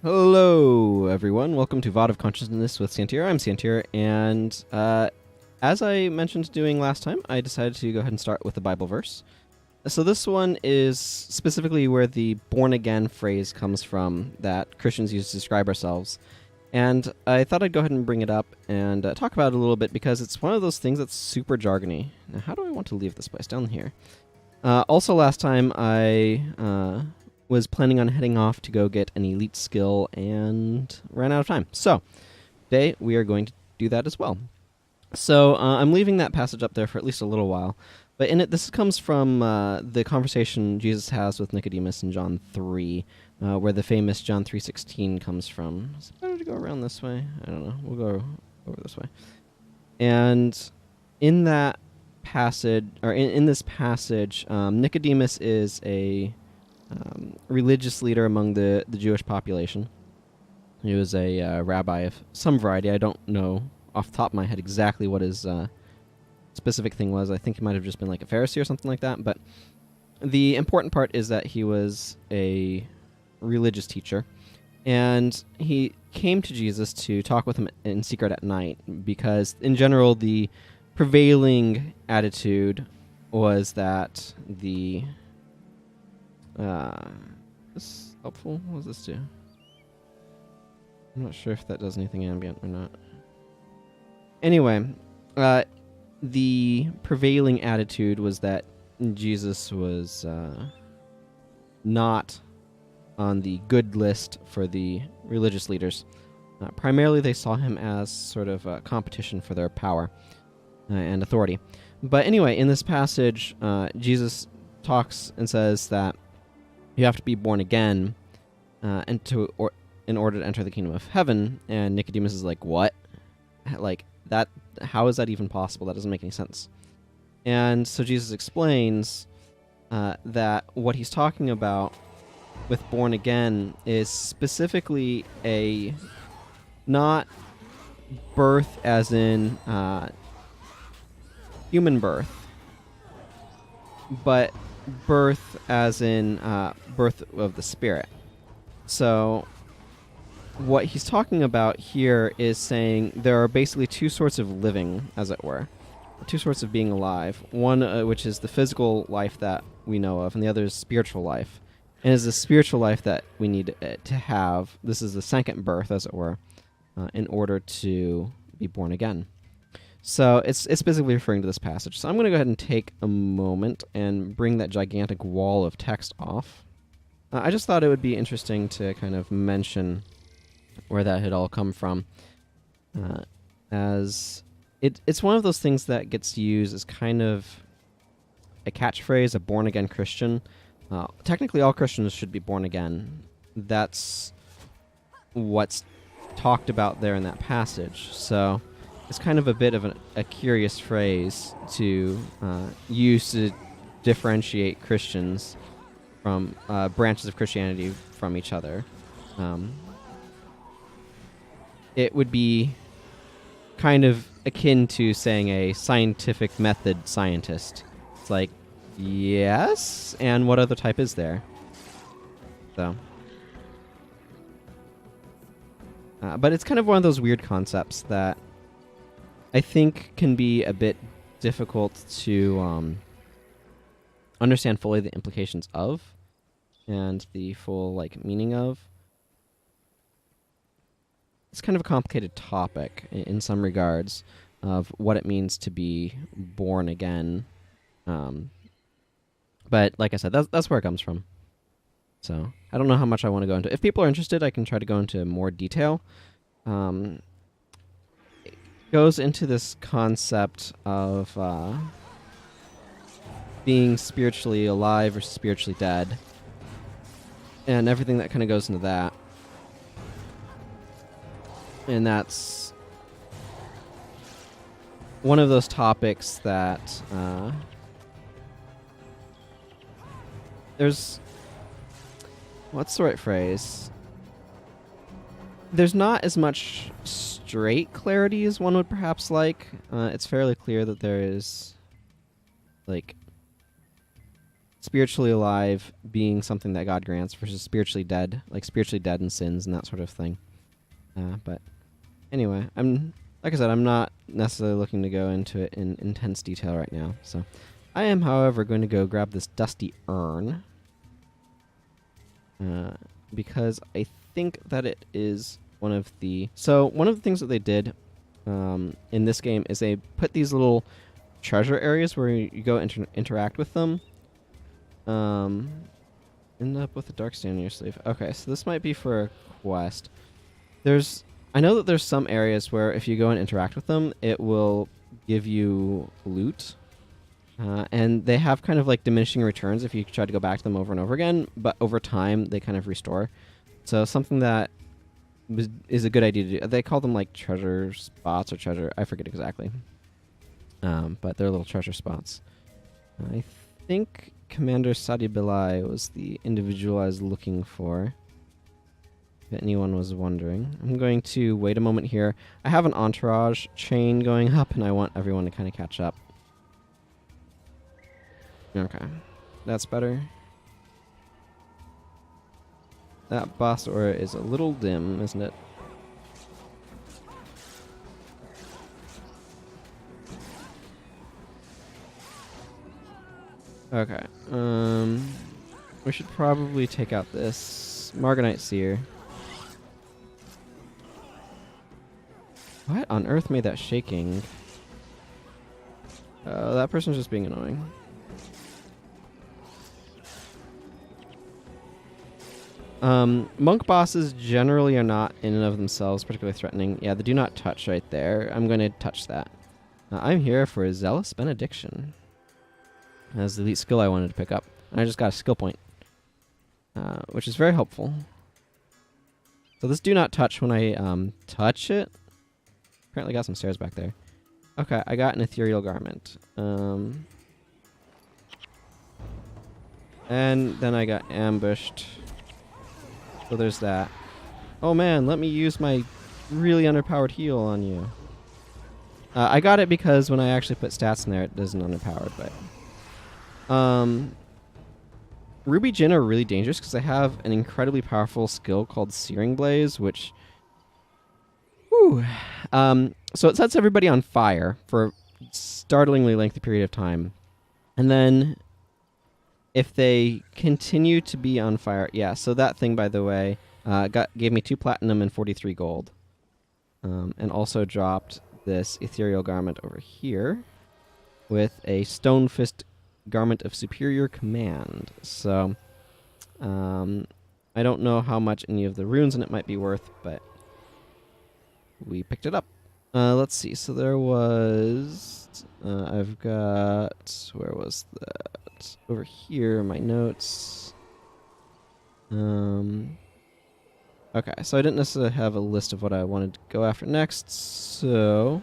Hello, everyone. Welcome to VOD of Consciousness with Sientir. I'm Sientir, and as I mentioned doing last time, I decided to go ahead and start with the Bible verse. So this one is specifically where the born-again phrase comes from that Christians use to describe ourselves. And I thought I'd go ahead and bring it up and talk about it a little bit because it's one of those things that's super jargony. Now, how do I want to leave this place? Down here. Also, last time I was planning on heading off to go get an elite skill and ran out of time. So, today we are going to do that as well. So, I'm leaving that passage up there for at least a little while. But in it, this comes from the conversation Jesus has with Nicodemus in John 3, where the famous John 3:16 comes from. Is it better to go around this way? I don't know. We'll go over this way. And in that passage, or in this passage, Nicodemus is a religious leader among the Jewish population. He was a rabbi of some variety. I don't know off the top of my head exactly what his specific thing was. I think he might have just been like a Pharisee or something like that. But the important part is that he was a religious teacher. And he came to Jesus to talk with him in secret at night because, in general, the prevailing attitude was that the... this helpful? What does this do? I'm not sure if that does anything ambient or not. Anyway, the prevailing attitude was that Jesus was not on the good list for the religious leaders. Primarily, they saw him as sort of a competition for their power and authority. But anyway, in this passage, Jesus talks and says that you have to be born again in order to enter the kingdom of heaven. And Nicodemus is like, what? Like, that? How is that even possible? That doesn't make any sense. And so Jesus explains that what he's talking about with born again is specifically a not birth as in human birth, but birth as in birth of the spirit. So what he's talking about here is saying there are basically two sorts of living, as it were. Two sorts of being alive. One which is the physical life that we know of, and the other is spiritual life. And it's the spiritual life that we need to have. This is the second birth, as it were, in order to be born again. So it's basically referring to this passage. So I'm going to go ahead and take a moment and bring that gigantic wall of text off. I just thought it would be interesting to kind of mention where that had all come from, as it's one of those things that gets used as kind of a catchphrase, a born-again Christian. Technically, all Christians should be born again. That's what's talked about there in that passage. So it's kind of a bit of a curious phrase to use to differentiate Christians from branches of Christianity from each other. It would be kind of akin to saying a scientific method scientist. It's like, yes, and what other type is there? So, but it's kind of one of those weird concepts that I think can be a bit difficult to understand fully the implications of and the full meaning of. It's kind of a complicated topic in some regards of what it means to be born again. But like I said, that's where it comes from. So I don't know how much I want to go into. If people are interested, I can try to go into more detail. It goes into this concept of being spiritually alive versus spiritually dead, and everything that kind of goes into that. And that's one of those topics that there's... What's the right phrase? There's not as much straight clarity as one would perhaps like. It's fairly clear that there is, spiritually alive being something that God grants versus spiritually dead, like spiritually dead in sins and that sort of thing. But anyway, like I said, I'm not necessarily looking to go into it in intense detail right now. So I am, however, going to go grab this dusty urn because I think that it is one of the things that they did in this game is they put these little treasure areas where you go interact with them. End up with a dark stain in your sleeve. Okay, so this might be for a quest. I know that there's some areas where if you go and interact with them, it will give you loot. And they have kind of like diminishing returns if you try to go back to them over and over again, but over time they kind of restore. So something that is a good idea to do. They call them like treasure spots or treasure. I forget exactly. But they're little treasure spots. I think Commander Sadi Bilai was the individual I was looking for. If anyone was wondering. I'm going to wait a moment here. I have an entourage chain going up, and I want everyone to kind of catch up. Okay. That's better. That boss aura is a little dim, isn't it? Okay. We should probably take out this Marganite Seer. What on earth made that shaking? That person's just being annoying. Monk bosses generally are not in and of themselves particularly threatening. Yeah, the do not touch right there. I'm going to touch that. I'm here for a Zealous Benediction. That's the elite skill I wanted to pick up. I just got a skill point, which is very helpful. So this do not touch when I touch it. Apparently got some stairs back there. Okay, I got an ethereal garment. And then I got ambushed. So there's that. Oh man, let me use my really underpowered heal on you. I got it because when I actually put stats in there, it doesn't underpowered, but... Ruby Jin are really dangerous because they have an incredibly powerful skill called Searing Blaze, which... Whew. So it sets everybody on fire for a startlingly lengthy period of time. And then... if they continue to be on fire... Yeah, so that thing, by the way, gave me 2 platinum and 43 gold. And also dropped this ethereal garment over here with a stone fist garment of superior command. So, I don't know how much any of the runes in it might be worth, but we picked it up. Let's see. So there was... I've got... Where was that? Over here, my notes. Okay, so I didn't necessarily have a list of what I wanted to go after next, so...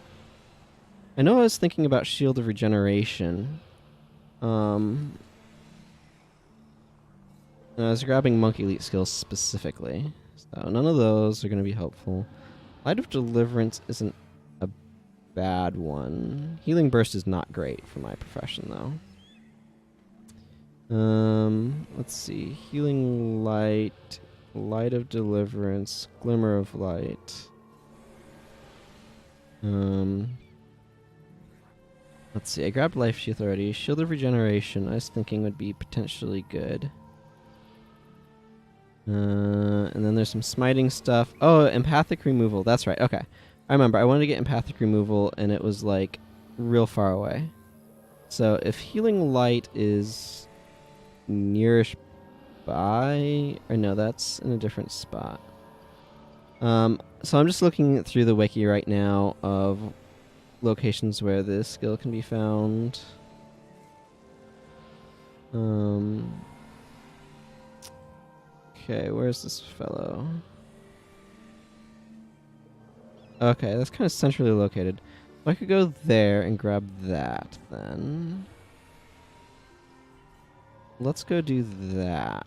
I know I was thinking about Shield of Regeneration. I was grabbing Monk Elite skills specifically, so none of those are going to be helpful. Light of Deliverance isn't a bad one. Healing Burst is not great for my profession, though. Let's see. Healing Light, Light of Deliverance, Glimmer of Light. Let's see. I grabbed Life Shield already. Shield of Regeneration, I was thinking would be potentially good. And then there's some smiting stuff. Oh, empathic removal. That's right. Okay. I remember. I wanted to get empathic removal, and it was, like, real far away. So if Healing Light is nearish by... Or no, that's in a different spot. So I'm just looking through the wiki right now of locations where this skill can be found. Okay, where's this fellow? Okay, that's kind of centrally located. So I could go there and grab that, then. Let's go do that.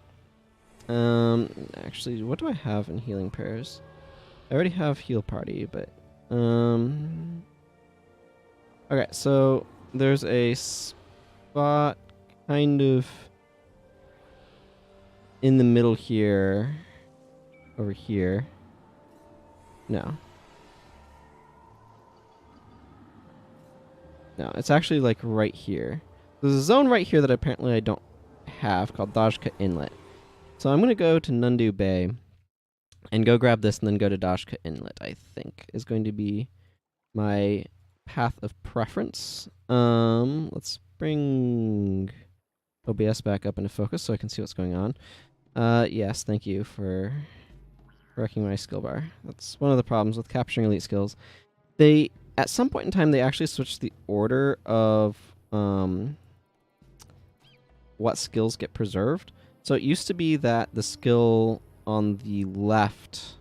Actually, what do I have in healing pairs? I already have heal party, but... Okay, so there's a spot kind of in the middle here, over here. No. No, it's actually like right here. There's a zone right here that apparently I don't have called Dajkah Inlet. So I'm going to go to Nundu Bay and go grab this and then go to Dajkah Inlet, I think, is going to be my path of preference. Let's bring OBS back up into focus so I can see what's going on. Yes, thank you for wrecking my skill bar. That's one of the problems with capturing elite skills. At some point in time, they actually switched the order of what skills get preserved. So it used to be that the skill on the left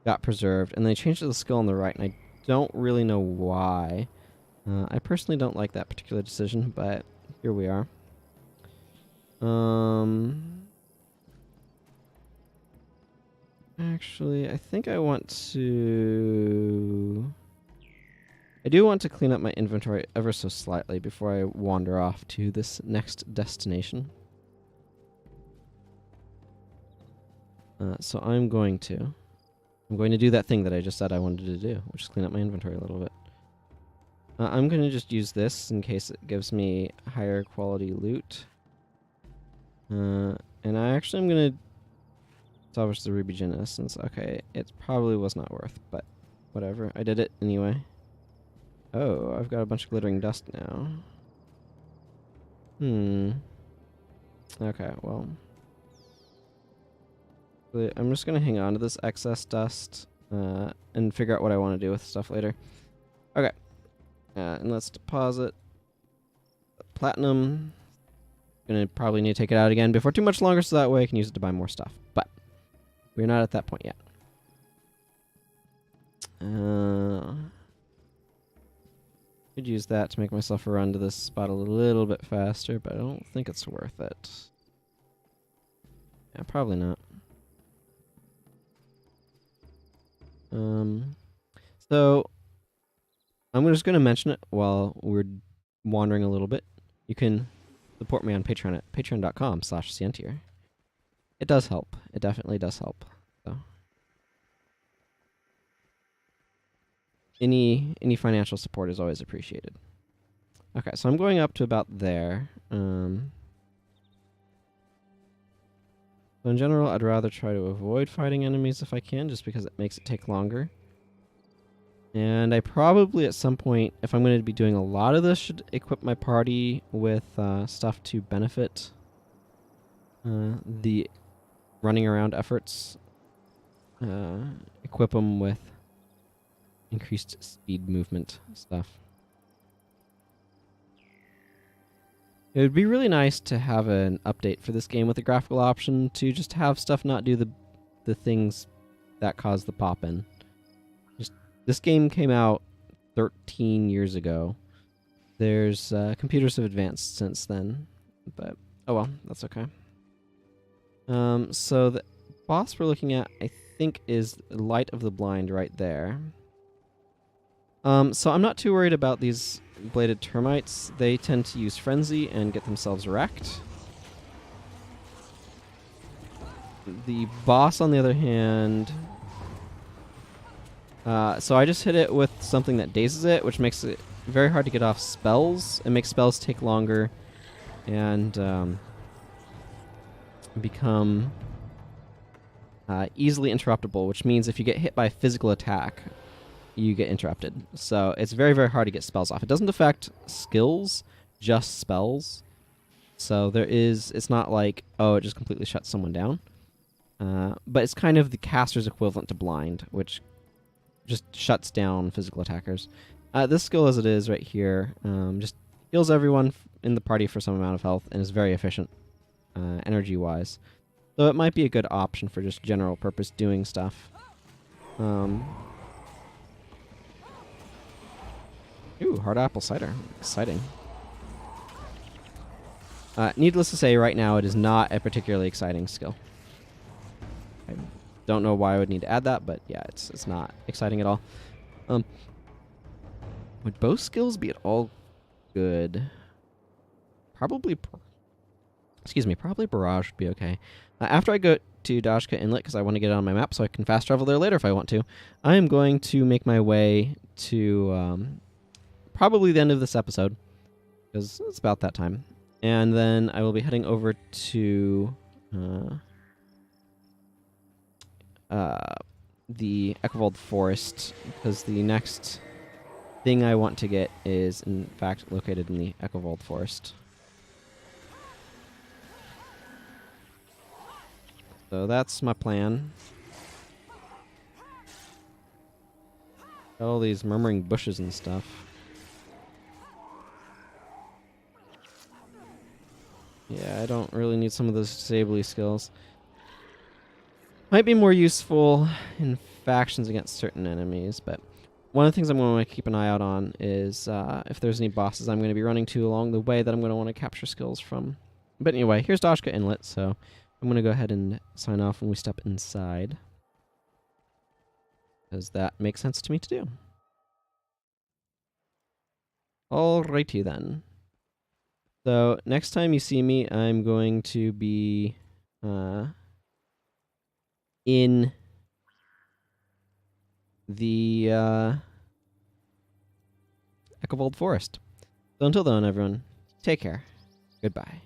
got preserved, and they changed it to the skill on the right, and I don't really know why. I personally don't like that particular decision, but here we are. Actually, I think I want to... I do want to clean up my inventory ever so slightly before I wander off to this next destination. So I'm going to do that thing that I just said I wanted to do, which is clean up my inventory a little bit. I'm going to just use this in case it gives me higher quality loot. And I actually am going to salvage the ruby gin essence. Okay, it probably was not worth, but whatever. I did it anyway. Oh, I've got a bunch of glittering dust now. Okay, well. I'm just going to hang on to this excess dust and figure out what I want to do with stuff later. Okay. And let's deposit platinum. Gonna probably need to take it out again before too much longer so that way I can use it to buy more stuff. But we're not at that point yet. Could use that to make myself a run to this spot a little bit faster, but I don't think it's worth it. Yeah, probably not. So I'm just going to mention it while we're wandering a little bit. You can support me on Patreon at patreon.com/Sientir. It does help. It definitely does help. So any financial support is always appreciated. Okay, so I'm going up to about there. So in general, I'd rather try to avoid fighting enemies if I can, just because it makes it take longer. And I probably, at some point, if I'm going to be doing a lot of this, should equip my party with stuff to benefit the running around efforts. Equip them with increased speed movement stuff. It would be really nice to have an update for this game with a graphical option to just have stuff not do the things that cause the pop-in. This game came out 13 years ago. There's computers have advanced since then, but oh well, that's okay. So the boss we're looking at, I think, is Light of the Blind right there. So I'm not too worried about these bladed termites. They tend to use frenzy and get themselves wrecked. The boss, on the other hand... so I just hit it with something that dazes it, which makes it very hard to get off spells. It makes spells take longer and become easily interruptible, which means if you get hit by a physical attack, you get interrupted. So it's very, very hard to get spells off. It doesn't affect skills, just spells. So it's not like, oh, it just completely shuts someone down. But it's kind of the caster's equivalent to blind, which just shuts down physical attackers. This skill as it is right here just heals everyone in the party for some amount of health and is very efficient energy-wise. So it might be a good option for just general purpose doing stuff. Ooh, hard apple cider. Exciting. Needless to say, right now it is not a particularly exciting skill. I don't know why I would need to add that, but yeah, it's not exciting at all. Would both skills be at all good? Probably Excuse me, probably Barrage would be okay. After I go to Dajkah Inlet, because I want to get it on my map so I can fast travel there later if I want to, I am going to make my way to probably the end of this episode, because it's about that time. And then I will be heading over to the Echovold Forest, because the next thing I want to get is, in fact, located in the Echovold Forest. So that's my plan. All these murmuring bushes and stuff. Yeah, I don't really need some of those disably skills. Might be more useful in factions against certain enemies, but one of the things I'm going to keep an eye out on is if there's any bosses I'm going to be running to along the way that I'm going to want to capture skills from. But anyway, here's Dajkah Inlet, so I'm going to go ahead and sign off when we step inside, because that makes sense to me to do. Alrighty then. So next time you see me, I'm going to be in the Echovold Forest. So until then, everyone, take care. Goodbye.